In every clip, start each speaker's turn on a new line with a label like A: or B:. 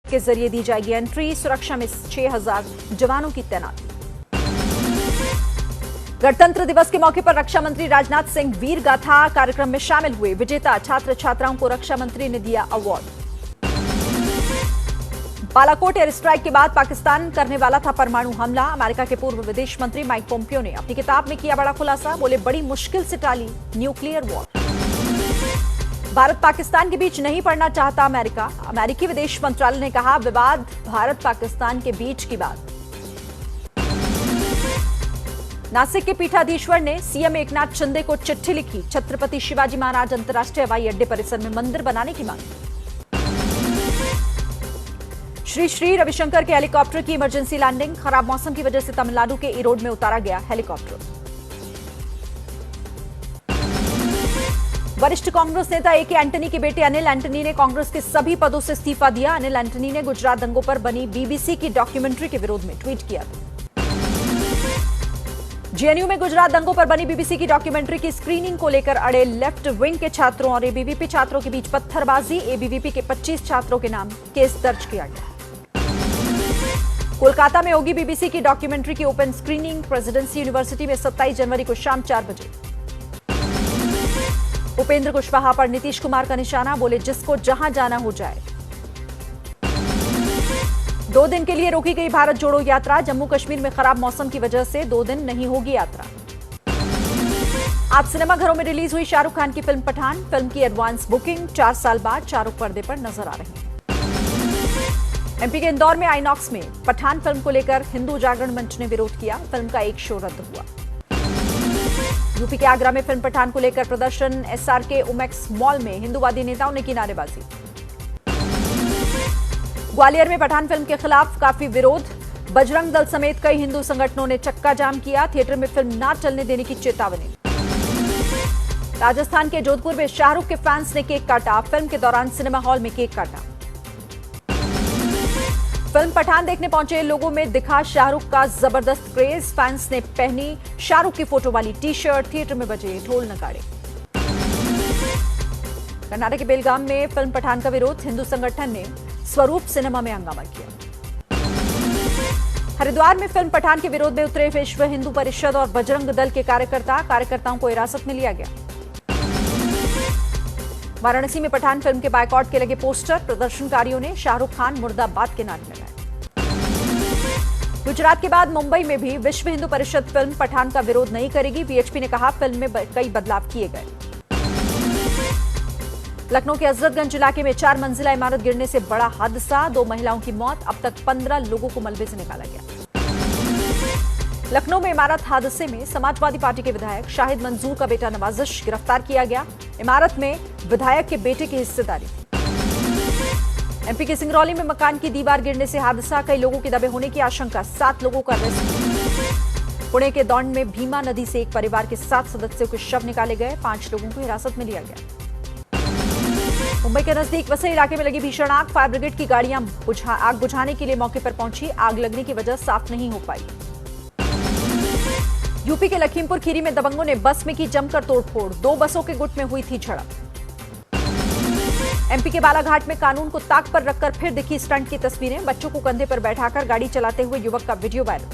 A: के जरिए दी जाएगी एंट्री, सुरक्षा में 6000 जवानों की तैनाती। गणतंत्र दिवस के मौके पर रक्षा मंत्री राजनाथ सिंह वीर गाथा कार्यक्रम में शामिल हुए। विजेता छात्र छात्राओं को रक्षा मंत्री ने दिया अवार्ड। बालाकोट एयर स्ट्राइक के बाद पाकिस्तान करने वाला था परमाणु हमला। अमेरिका के पूर्व विदेश मंत्री माइक पोम्पियो ने अपनी किताब में किया बड़ा खुलासा। बोले, बड़ी मुश्किल से टाली न्यूक्लियर वॉर। भारत पाकिस्तान के बीच नहीं पड़ना चाहता अमेरिका। अमेरिकी विदेश मंत्रालय ने कहा, विवाद भारत पाकिस्तान के बीच की बात। नासिक के पीठाधीश्वर ने सीएम एकनाथ शिंदे को चिट्ठी लिखी। छत्रपति शिवाजी महाराज अंतर्राष्ट्रीय हवाई अड्डे परिसर में मंदिर बनाने की मांग। श्री श्री रविशंकर के हेलीकॉप्टर की इमरजेंसी लैंडिंग। खराब मौसम की वजह से तमिलनाडु के इरोड में उतारा गया हेलीकॉप्टर। वरिष्ठ कांग्रेस नेता ए के एंटनी के बेटे अनिल एंटनी ने कांग्रेस के सभी पदों से इस्तीफा दिया। अनिल एंटनी ने गुजरात दंगों पर बनी बीबीसी की डॉक्यूमेंट्री के विरोध में ट्वीट किया था। जेएनयू में गुजरात दंगों पर बनी बीबीसी की डॉक्यूमेंट्री की स्क्रीनिंग को लेकर अड़े लेफ्ट विंग के छात्रों और एबीवीपी छात्रों के बीच पत्थरबाजी। एबीवीपी के 25 छात्रों के नाम केस दर्ज किया गया। कोलकाता में होगी बीबीसी की डॉक्यूमेंट्री की ओपन स्क्रीनिंग। प्रेसिडेंसी यूनिवर्सिटी में 27 जनवरी को शाम 4 बजे। उपेंद्र कुशवाहा पर नीतीश कुमार का निशाना। बोले, जिसको जहां जाना हो जाए। 2 दिन के लिए रोकी गई भारत जोड़ो यात्रा। जम्मू कश्मीर में खराब मौसम की वजह से 2 दिन नहीं होगी यात्रा। आज सिनेमाघरों में रिलीज हुई शाहरुख खान की फिल्म पठान। फिल्म की एडवांस बुकिंग 4 साल बाद शाहरुख पर्दे पर नजर आ रहे हैं। एमपी के इंदौर में आईनॉक्स में पठान फिल्म को लेकर हिंदू जागरण मंच ने विरोध किया। फिल्म का एक शो रद्द हुआ। यूपी के आगरा में फिल्म पठान को लेकर प्रदर्शन। एसआरके उमेक्स मॉल में हिंदूवादी नेताओं ने की नारेबाजी। ग्वालियर में पठान फिल्म के खिलाफ काफी विरोध। बजरंग दल समेत कई हिंदू संगठनों ने चक्का जाम किया। थिएटर में फिल्म ना चलने देने की चेतावनी। राजस्थान के जोधपुर में शाहरुख के फैंस ने केक काटा। फिल्म के दौरान सिनेमा हॉल में केक काटा। फिल्म पठान देखने पहुंचे लोगों में दिखा शाहरुख का जबरदस्त क्रेज। फैंस ने पहनी शाहरुख की फोटो वाली टी शर्ट। थिएटर में बजे ढोल नगाड़े। कर्नाटक के बेलगाम में फिल्म पठान का विरोध। हिंदू संगठन ने स्वरूप सिनेमा में हंगामा किया। हरिद्वार में फिल्म पठान के विरोध में उतरे विश्व हिंदू परिषद और बजरंग दल के कार्यकर्ताओं को हिरासत में लिया गया। वाराणसी में पठान फिल्म के बायकॉट के लगे पोस्टर। प्रदर्शनकारियों ने शाहरुख खान मुर्दाबाद के नारे लगाए। गुजरात के बाद मुंबई में भी विश्व हिंदू परिषद फिल्म पठान का विरोध नहीं करेगी। वीएचपी ने कहा, फिल्म में कई बदलाव किए गए। लखनऊ के हजरतगंज इलाके में 4 मंजिला इमारत गिरने से बड़ा हादसा। 2 महिलाओं की मौत। अब तक 15 लोगों को मलबे से निकाला गया। लखनऊ में इमारत हादसे में समाजवादी पार्टी के विधायक शाहिद मंजूर का बेटा नवाजिश गिरफ्तार किया गया। इमारत में विधायक के बेटे की हिस्सेदारी थी। एमपी के सिंगरौली में मकान की दीवार गिरने से हादसा। कई लोगों के दबे होने की आशंका। 7 लोगों का अरेस्ट। पुणे के दौंड में भीमा नदी से एक परिवार के 7 सदस्यों के शव निकाले गए। 5 लोगों को हिरासत में लिया गया। मुंबई के नजदीक वसई इलाके में लगी भीषण आग। फायर ब्रिगेड की गाड़ियां आग बुझाने के लिए मौके पर पहुंची। आग लगने की वजह साफ नहीं हो पाई। यूपी के लखीमपुर खीरी में दबंगों ने बस में की जमकर तोड़फोड़। 2 बसों के गुट में हुई थी झड़प। एमपी के बालाघाट में कानून को ताक पर रखकर फिर दिखी स्टंट की तस्वीरें। बच्चों को कंधे पर बैठाकर गाड़ी चलाते हुए युवक का वीडियो वायरल।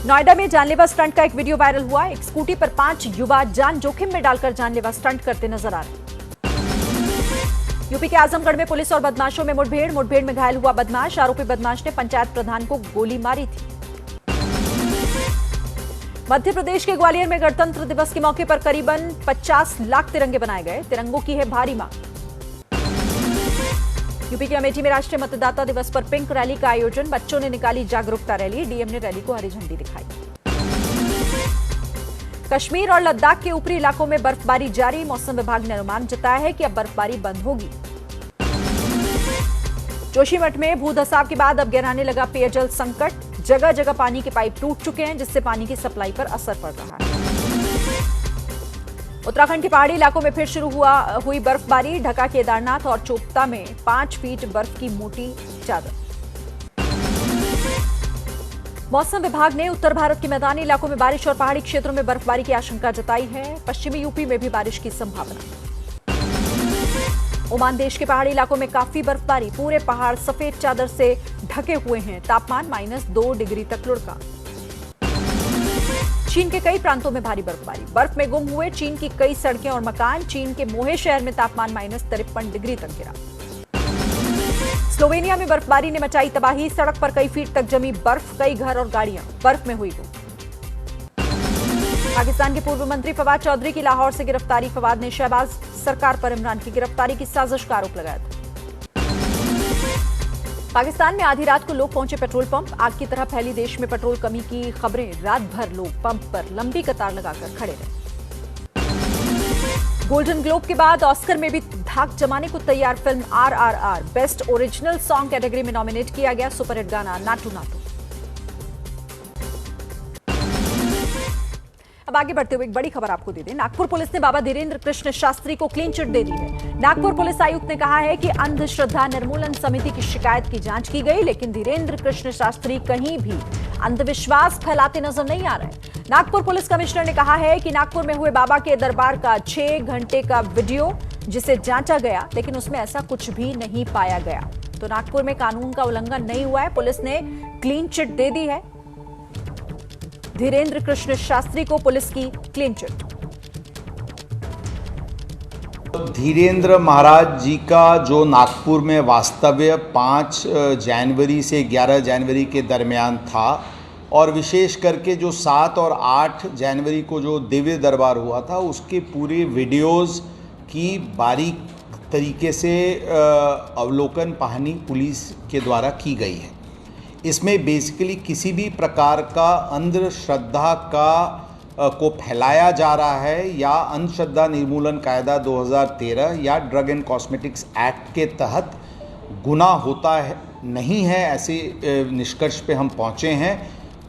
A: नोएडा में जानलेवा स्टंट का एक वीडियो वायरल हुआ। एक स्कूटी पर 5 युवा जान जोखिम में डालकर जानलेवा स्टंट करते नजर आ रहे। यूपी के आजमगढ़ में पुलिस और बदमाशों में मुठभेड़ में घायल हुआ बदमाश। आरोपी बदमाश ने पंचायत प्रधान को गोली मारी थी। मध्य प्रदेश के ग्वालियर में गणतंत्र दिवस के मौके पर करीबन 50 लाख तिरंगे बनाए गए। तिरंगों की है भारी मांग। यूपी के अमेठी में राष्ट्रीय मतदाता दिवस पर पिंक रैली का आयोजन। बच्चों ने निकाली जागरूकता रैली। डीएम ने रैली को हरी झंडी दिखाई। कश्मीर और लद्दाख के ऊपरी इलाकों में बर्फबारी जारी। मौसम विभाग ने अनुमान जताया है कि अब बर्फबारी बंद होगी। जोशीमठ में भूधसाव के बाद अब गहराने लगा पेयजल संकट। जगह जगह पानी के पाइप टूट चुके हैं, जिससे पानी की सप्लाई पर असर पड़ रहा है। उत्तराखंड के पहाड़ी इलाकों में फिर शुरू हुई बर्फबारी। ढका केदारनाथ और चोपता में 5 फीट बर्फ की मोटी चादर। मौसम विभाग ने उत्तर भारत के मैदानी इलाकों में बारिश और पहाड़ी क्षेत्रों में बर्फबारी की आशंका जताई है। पश्चिमी यूपी में भी बारिश की संभावना। ओमान देश के पहाड़ी इलाकों में काफी बर्फबारी, पूरे पहाड़ सफेद चादर से ढके हुए हैं। तापमान -2 डिग्री तक लुढ़का। चीन के कई प्रांतों में भारी बर्फबारी, बर्फ में गुम हुए चीन की कई सड़कें और मकान। चीन के मोहे शहर में तापमान -53 डिग्री तक गिरा। स्लोवेनिया में बर्फबारी ने मचाई तबाही, सड़क पर कई फीट तक जमी बर्फ, कई घर और गाड़ियां बर्फ में हुई गुम। पाकिस्तान के पूर्व मंत्री फवाद चौधरी की लाहौर से गिरफ्तारी, फवाद ने शहबाज सरकार पर इमरान की गिरफ्तारी की साजिश का आरोप लगाया था। पाकिस्तान में आधी रात को लोग पहुंचे पेट्रोल पंप, आग की तरह फैली देश में पेट्रोल कमी की खबरें। रात भर लोग पंप पर लंबी कतार लगाकर खड़े रहे। गोल्डन ग्लोब के बाद ऑस्कर में भी धाक जमाने को तैयार film RRR best original song category में नॉमिनेट किया गया। सुपरहिट गाना नाटू नाटू। अब आगे बढ़ते हुए एक बड़ी खबर आपको दे दें। नागपुर पुलिस ने बाबा धीरेन्द्र कृष्ण शास्त्री को क्लीन चिट दे दी है। नागपुर पुलिस आयुक्त ने कहा है कि अंधश्रद्धा निर्मूलन समिति की शिकायत की जांच की गई, लेकिन धीरेन्द्र कृष्ण शास्त्री कहीं भी अंधविश्वास फैलाते नजर नहीं आ रहे। नागपुर पुलिस कमिश्नर ने कहा है कि नागपुर में हुए बाबा के दरबार का 6 घंटे का वीडियो जिसे जांचा गया, लेकिन उसमें ऐसा कुछ भी नहीं पाया गया। तो नागपुर में कानून का उल्लंघन नहीं हुआ है। पुलिस ने क्लीन चिट दे दी है। धीरेन्द्र कृष्ण शास्त्री को पुलिस की क्लीन चिट।
B: धीरेन्द्र महाराज जी का जो नागपुर में वास्तव्य 5 जनवरी से 11 जनवरी के दरमियान था, और विशेष करके जो 7 और 8 जनवरी को जो दिव्य दरबार हुआ था, उसके पूरे वीडियोस की बारीक तरीके से अवलोकन पहानी पुलिस के द्वारा की गई है। इसमें बेसिकली किसी भी प्रकार का अंधश्रद्धा को फैलाया जा रहा है या अंधश्रद्धा निर्मूलन कायदा 2013 या ड्रग एंड कॉस्मेटिक्स एक्ट के तहत गुनाह होता है नहीं है, ऐसे निष्कर्ष पे हम पहुंचे हैं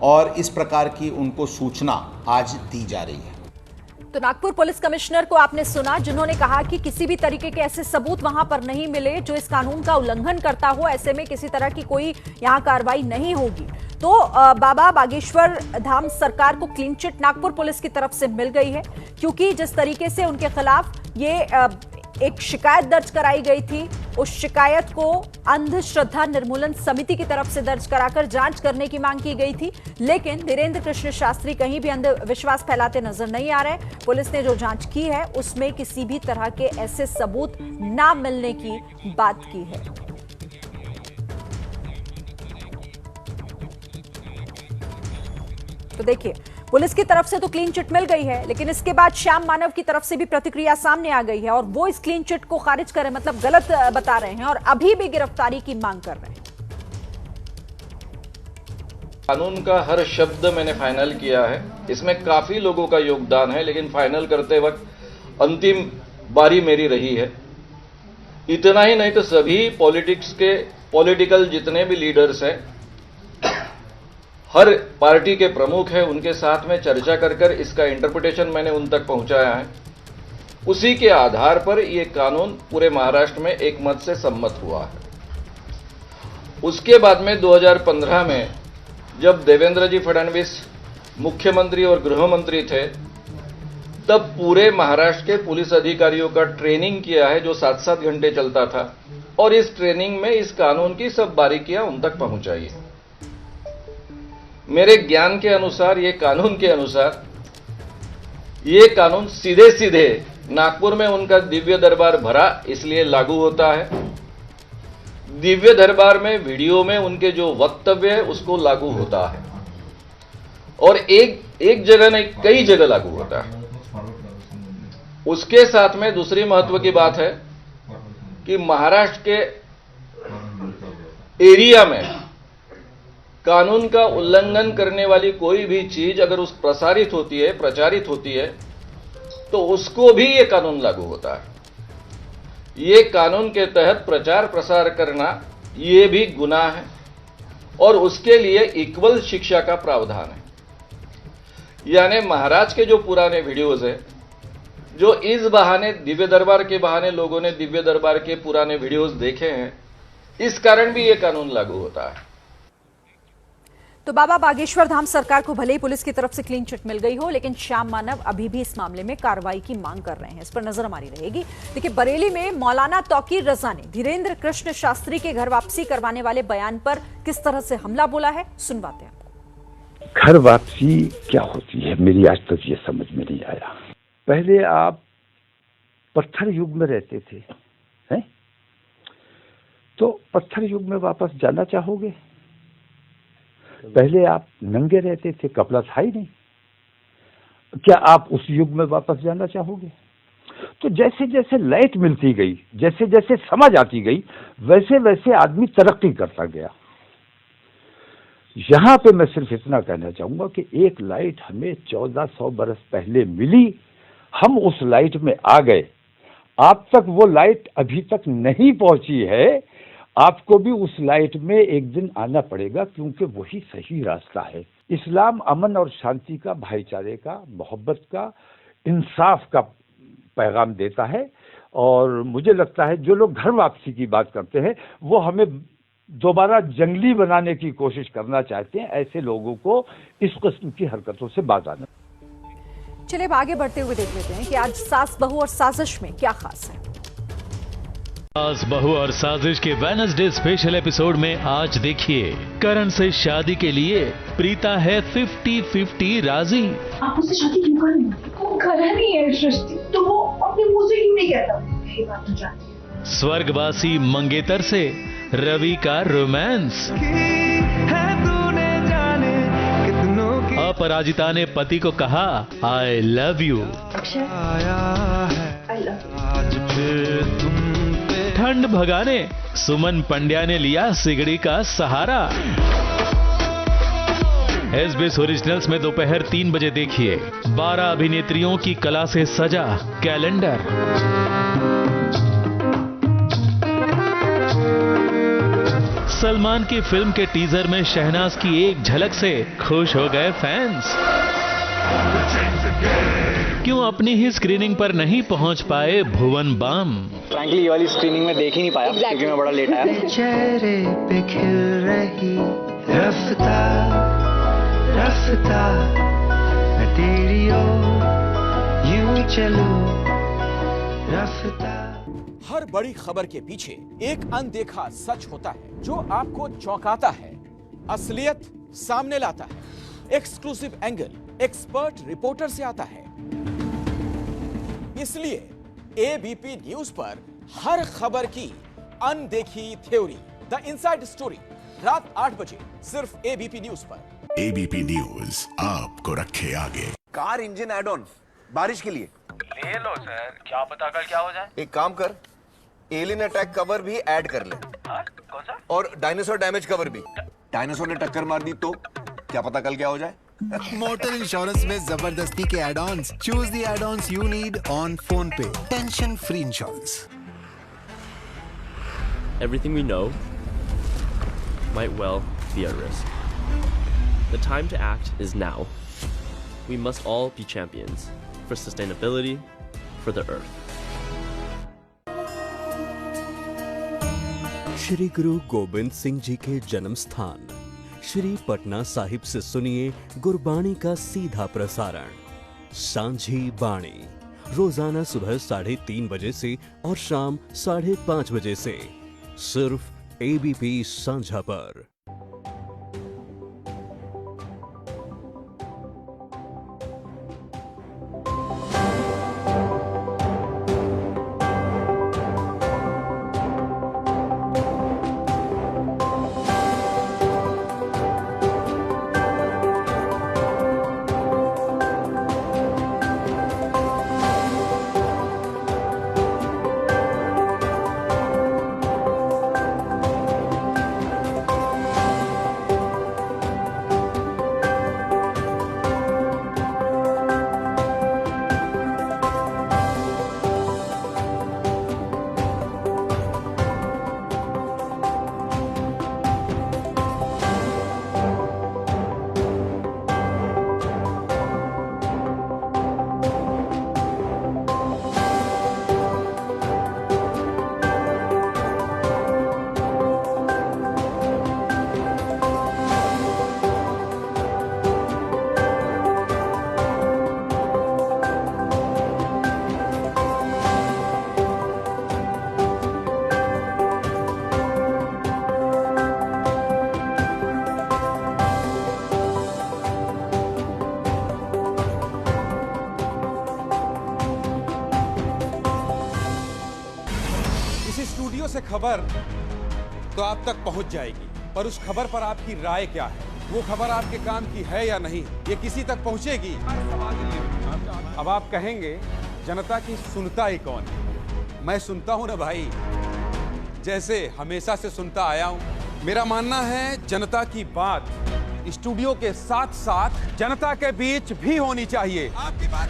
B: और इस प्रकार की उनको सूचना आज दी जा रही है।
A: तो नागपुर पुलिस कमिश्नर को आपने सुना, जिन्होंने कहा कि किसी भी तरीके के ऐसे सबूत वहां पर नहीं मिले जो इस कानून का उल्लंघन करता हो, ऐसे में किसी तरह की कोई यहां कार्रवाई नहीं होगी। तो बाबा बागेश्वर धाम सरकार को क्लीन चिट नागपुर पुलिस की तरफ से मिल गई है, क्योंकि जिस तरीके से उनके खिलाफ ये एक शिकायत दर्ज कराई गई थी, उस शिकायत को अंधश्रद्धा निर्मूलन समिति की तरफ से दर्ज कराकर जांच करने की मांग की गई थी, लेकिन धीरेन्द्र कृष्ण शास्त्री कहीं भी अंधविश्वास फैलाते नजर नहीं आ रहे। पुलिस ने जो जांच की है उसमें किसी भी तरह के ऐसे सबूत ना मिलने की बात की है। तो देखिए, पुलिस की तरफ से तो क्लीन चिट मिल गई है, लेकिन इसके बाद श्याम मानव की तरफ से भी प्रतिक्रिया सामने आ गई है और वो इस क्लीन चिट को खारिज करें, मतलब गलत बता रहे हैं और अभी भी गिरफ्तारी की मांग कर रहे हैं।
C: कानून का हर शब्द मैंने फाइनल किया है, इसमें काफी लोगों का योगदान है, लेकिन फाइनल करते वक्त अंतिम बारी मेरी रही है। इतना ही नहीं तो सभी पॉलिटिकल जितने भी लीडर्स हैं, हर पार्टी के प्रमुख हैं, उनके साथ में चर्चा कर इसका इंटरप्रिटेशन मैंने उन तक पहुंचाया है। उसी के आधार पर यह कानून पूरे महाराष्ट्र में एक मत से सम्मत हुआ है। उसके बाद में 2015 में जब देवेंद्र जी फडणवीस मुख्यमंत्री और गृह मंत्री थे, तब पूरे महाराष्ट्र के पुलिस अधिकारियों का ट्रेनिंग किया है जो 7-7 घंटे चलता था, और इस ट्रेनिंग में इस कानून की सब बारीकियां उन तक पहुंचाई है। मेरे ज्ञान के अनुसार, ये कानून के अनुसार, ये कानून सीधे सीधे नागपुर में उनका दिव्य दरबार भरा इसलिए लागू होता है, दिव्य दरबार में वीडियो में उनके जो वक्तव्य है उसको लागू होता है, और एक जगह नहीं कई जगह लागू होता है। उसके साथ में दूसरी महत्व की बात है कि महाराष्ट्र के एरिया में कानून का उल्लंघन करने वाली कोई भी चीज अगर उस प्रचारित होती है तो उसको भी ये कानून लागू होता है। ये कानून के तहत प्रचार प्रसार करना ये भी गुनाह है और उसके लिए इक्वल शिक्षा का प्रावधान है। यानी महाराज के जो पुराने वीडियोज है, जो इस बहाने दिव्य दरबार के बहाने लोगों ने दिव्य दरबार के पुराने वीडियोज देखे हैं, इस कारण भी ये कानून लागू होता है।
A: तो बाबा बागेश्वर धाम सरकार को भले ही पुलिस की तरफ से क्लीन चिट मिल गई हो, लेकिन श्याम मानव अभी भी इस मामले में कार्रवाई की मांग कर रहे हैं। इस पर नजर हमारी रहेगी। देखिए, बरेली में मौलाना तौकीर रजा ने धीरेन्द्र कृष्ण शास्त्री के घर वापसी करवाने वाले बयान पर किस तरह से हमला बोला है, सुनवाते हैं आपको।
D: घर वापसी क्या होती है, मेरी आज तक ये समझ में नहीं आया। पहले आप पत्थर युग में रहते थे, हैं? तो पत्थर युग में वापस जाना चाहोगे? पहले आप नंगे रहते थे, कपड़ा था ही नहीं, क्या आप उस युग में वापस जाना चाहोगे? तो जैसे जैसे लाइट मिलती गई, जैसे जैसे समझ आती गई, वैसे वैसे आदमी तरक्की करता गया। यहां पे मैं सिर्फ इतना कहना चाहूंगा कि एक लाइट हमें 1400 बरस पहले मिली, हम उस लाइट में आ गए। आप तक वो लाइट अभी तक नहीं पहुंची है, आपको भी उस लाइट में एक दिन आना पड़ेगा, क्योंकि वही सही रास्ता है। इस्लाम अमन और शांति का, भाईचारे का, मोहब्बत का, इंसाफ का पैगाम देता है। और मुझे लगता है जो लोग घर वापसी की बात करते हैं वो हमें दोबारा जंगली बनाने की कोशिश करना चाहते हैं। ऐसे लोगों को इस किस्म की हरकतों से बाज आना।
A: चलिए अब आगे बढ़ते हुए देख लेते हैं कि आज सास बहू और साजिश में क्या खास है।
E: सास बहू और साजिश के वेडनेसडे स्पेशल एपिसोड में आज देखिए, करण से शादी के लिए प्रीता है 50-50 राजी।
F: आप उससे शादी क्यों कर रही हैं? वो करण ही है सृष्टि, तो वो अपने मुंह से क्यों नहीं कहता? यही बात तो जानती है।
E: स्वर्गवासी मंगेतर से रवि का रोमांस। अपराजिता ने पति को कहा आई लव यू। ठंड भगाने सुमन पंड्या ने लिया सिगड़ी का सहारा। SBS ओरिजिनल्स में दोपहर 3 बजे देखिए 12 अभिनेत्रियों की कला से सजा कैलेंडर। सलमान की फिल्म के टीजर में शहनाज की एक झलक से खुश हो गए फैंस। क्यों अपनी ही स्क्रीनिंग पर नहीं पहुंच पाए भुवन बाम?
G: फ्रैंकली ये वाली स्क्रीनिंग में देख ही नहीं पाया क्योंकि मैं बड़ा लेट आया।
H: चेहरे पे खिल रही रफ्ता रफ्ता मैं तेरी ओर यूं चलूं रफ्ता।
I: हर बड़ी खबर के पीछे एक अनदेखा सच होता है जो आपको चौंकाता है, असलियत सामने लाता है। एक्सक्लूसिव एंगल एक्सपर्ट रिपोर्टर से आता है। इसलिए एबीपी न्यूज पर हर खबर की अनदेखी थ्योरी, द इनसाइड स्टोरी, रात 8 बजे सिर्फ एबीपी न्यूज पर।
J: एबीपी न्यूज आपको रखे आगे।
K: कार इंजन एड ऑन बारिश के लिए
L: ले लो सर, क्या पता कल क्या हो जाए।
K: एक काम कर, एलियन अटैक कवर भी ऐड कर ले।
L: कौन सा?
K: और डायनासोर डैमेज कवर भी। डायनासोर ने टक्कर मार दी तो क्या पता कल क्या हो जाए।
M: मोटर इंश्योरेंस में जबरदस्ती के add ons. Choose the add ons you need on phone पे। Tension free insurance.
N: Everything we know might well be at risk. The time to act is now. We must all be champions for sustainability, for the earth.
O: Shri Guru Gobind Singh ji के जन्म स्थान श्री पटना साहिब से सुनिए गुरबाणी का सीधा प्रसारण सांझी बाणी, रोजाना सुबह 3:30 बजे से और शाम 5:30 बजे से सिर्फ एबीपी सांझा पर।
I: से खबर तो आप तक पहुंच जाएगी, पर उस खबर पर आपकी राय क्या है, वो खबर आपके काम की है या नहीं, ये किसी तक पहुंचेगी। अब आप कहेंगे जनता की सुनता ही कौन है? मैं सुनता हूं ना भाई, जैसे हमेशा से सुनता आया हूं। मेरा मानना है जनता की बात स्टूडियो के साथ साथ जनता के बीच भी होनी चाहिए। आपकी बात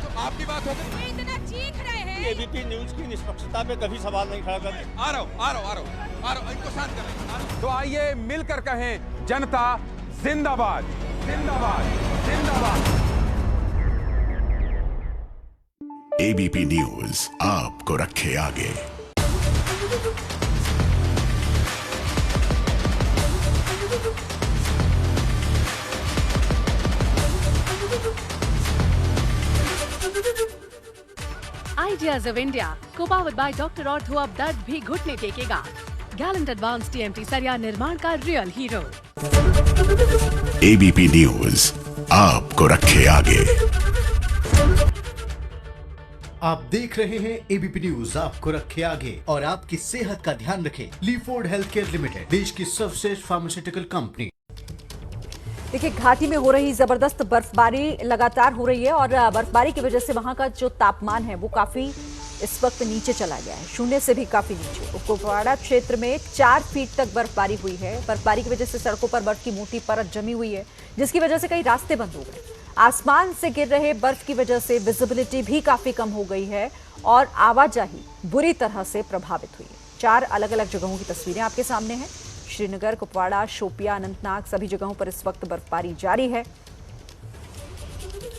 I: हो गई।
P: इतना चीख रहे हैं। एबीपी न्यूज की निष्पक्षता पे कभी सवाल नहीं खड़ा करते।
I: आ रहा हूं, इनको शांत करें। तो आइए मिलकर कहें, जनता जिंदाबाद, जिंदाबाद, जिंदाबाद।
J: एबीपी न्यूज आपको रखे आगे।
Q: Ideas of India, co-powered by Dr. Ortho, अब दर्द भी घुटने टेकेगा। गैलेंट एडवांस टीएमटी सरिया निर्माण का रियल हीरो।
J: एबीपी न्यूज आपको रखे आगे।
R: आप देख रहे हैं एबीपी न्यूज आपको रखे आगे और आपकी सेहत का ध्यान रखे। लीफोर्ड हेल्थ केयर लिमिटेड, देश की सर्वश्रेष्ठ फार्मास्यूटिकल कंपनी।
A: देखिए, घाटी में हो रही जबरदस्त बर्फबारी लगातार हो रही है और बर्फबारी की वजह से वहां का जो तापमान है वो काफी इस वक्त नीचे चला गया है, शून्य से भी काफी नीचे। कुपवाड़ा क्षेत्र में 4 फीट तक बर्फबारी हुई है। बर्फबारी की वजह से सड़कों पर बर्फ की मोटी परत जमी हुई है, जिसकी वजह से कई रास्ते बंद हो गए। आसमान से गिर रहे बर्फ की वजह से विजिबिलिटी भी काफी कम हो गई है और आवाजाही बुरी तरह से प्रभावित हुई है। 4 अलग अलग जगहों की तस्वीरें आपके सामने हैं। श्रीनगर, कुपवाड़ा, शोपिया, अनंतनाग, सभी जगहों पर इस वक्त बर्फबारी जारी है।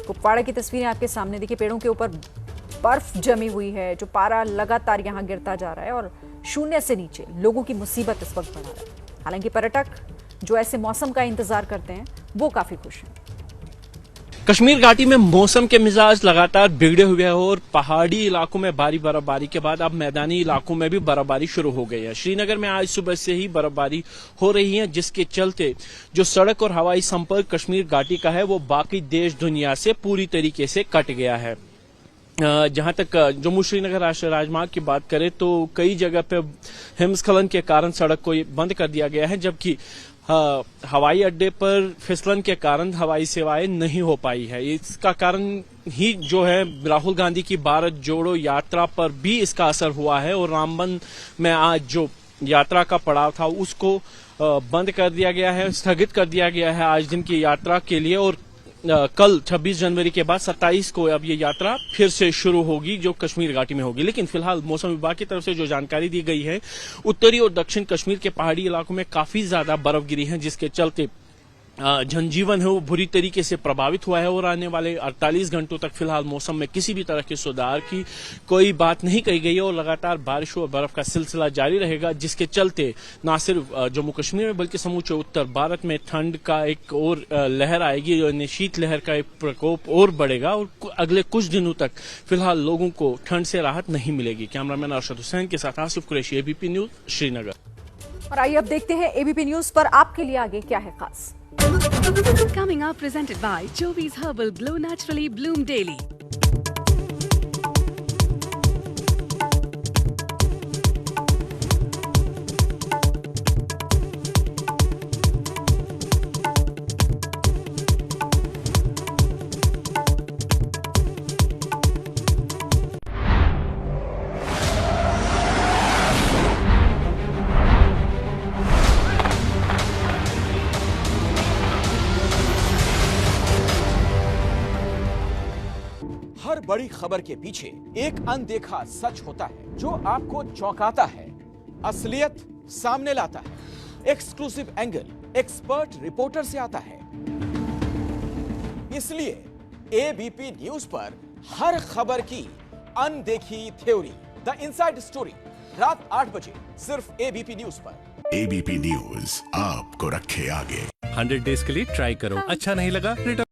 A: कुपवाड़ा की तस्वीरें आपके सामने, देखिए पेड़ों के ऊपर बर्फ जमी हुई है, जो पारा लगातार यहां गिरता जा रहा है और शून्य से नीचे लोगों की मुसीबत इस वक्त बढ़ा रहा है। हालांकि पर्यटक जो ऐसे मौसम का इंतजार करते हैं वो काफी खुश हैं।
S: कश्मीर घाटी में मौसम के मिजाज लगातार बिगड़े हुए हैं और पहाड़ी इलाकों में भारी बर्फबारी के बाद अब मैदानी इलाकों में भी बर्फबारी शुरू हो गई है। श्रीनगर में आज सुबह से ही बर्फबारी हो रही है, जिसके चलते जो सड़क और हवाई संपर्क कश्मीर घाटी का है वो बाकी देश दुनिया से पूरी तरीके से कट गया है। जहां तक जम्मू श्रीनगर राष्ट्रीय राजमार्ग की बात करें तो कई जगह पे हिमस्खलन के कारण सड़क को बंद कर दिया गया है, जबकि हवाई अड्डे पर फिसलन के कारण हवाई सेवाएं नहीं हो पाई है। इसका कारण ही जो है राहुल गांधी की भारत जोड़ो यात्रा पर भी इसका असर हुआ है और रामबन में आज जो यात्रा का पड़ाव था उसको बंद कर दिया गया है, स्थगित कर दिया गया है आज दिन की यात्रा के लिए। और कल 26 जनवरी के बाद 27 को अब ये यात्रा फिर से शुरू होगी जो कश्मीर घाटी में होगी। लेकिन फिलहाल मौसम विभाग की तरफ से जो जानकारी दी गई है, उत्तरी और दक्षिण कश्मीर के पहाड़ी इलाकों में काफी ज्यादा बर्फ गिरी है, जिसके चलते जनजीवन है वो बुरी तरीके से प्रभावित हुआ है और आने वाले 48 घंटों तक फिलहाल मौसम में किसी भी तरह के सुधार की कोई बात नहीं कही गई है और लगातार बारिश और बर्फ का सिलसिला जारी रहेगा, जिसके चलते न सिर्फ जम्मू कश्मीर में बल्कि समूचे उत्तर भारत में ठंड का एक और लहर आएगी, यानी शीत लहर का एक प्रकोप और बढ़ेगा और अगले कुछ दिनों तक फिलहाल लोगों को ठंड से राहत नहीं मिलेगी। कैमरामैन अरशद हुसैन के साथ आसिफ कुरैशी, एबीपी न्यूज, श्रीनगर।
A: और आइए अब देखते हैं एबीपी न्यूज पर आपके लिए आगे क्या है खास।
Q: Coming up, presented by Jovi's Herbal Glow Naturally Bloom Daily.
I: हर बड़ी खबर के पीछे एक अनदेखा सच होता है जो आपको चौंकाता है, असलियत सामने लाता है, एक्सक्लूसिव एंगल एक्सपर्ट रिपोर्टर से आता है। इसलिए एबीपी न्यूज पर हर खबर की अनदेखी थ्योरी, द इनसाइड स्टोरी, रात 8 बजे सिर्फ एबीपी न्यूज पर।
J: एबीपी न्यूज आपको रखे आगे।
E: 100 डेज के लिए ट्राई करो, अच्छा नहीं लगा रिटर्न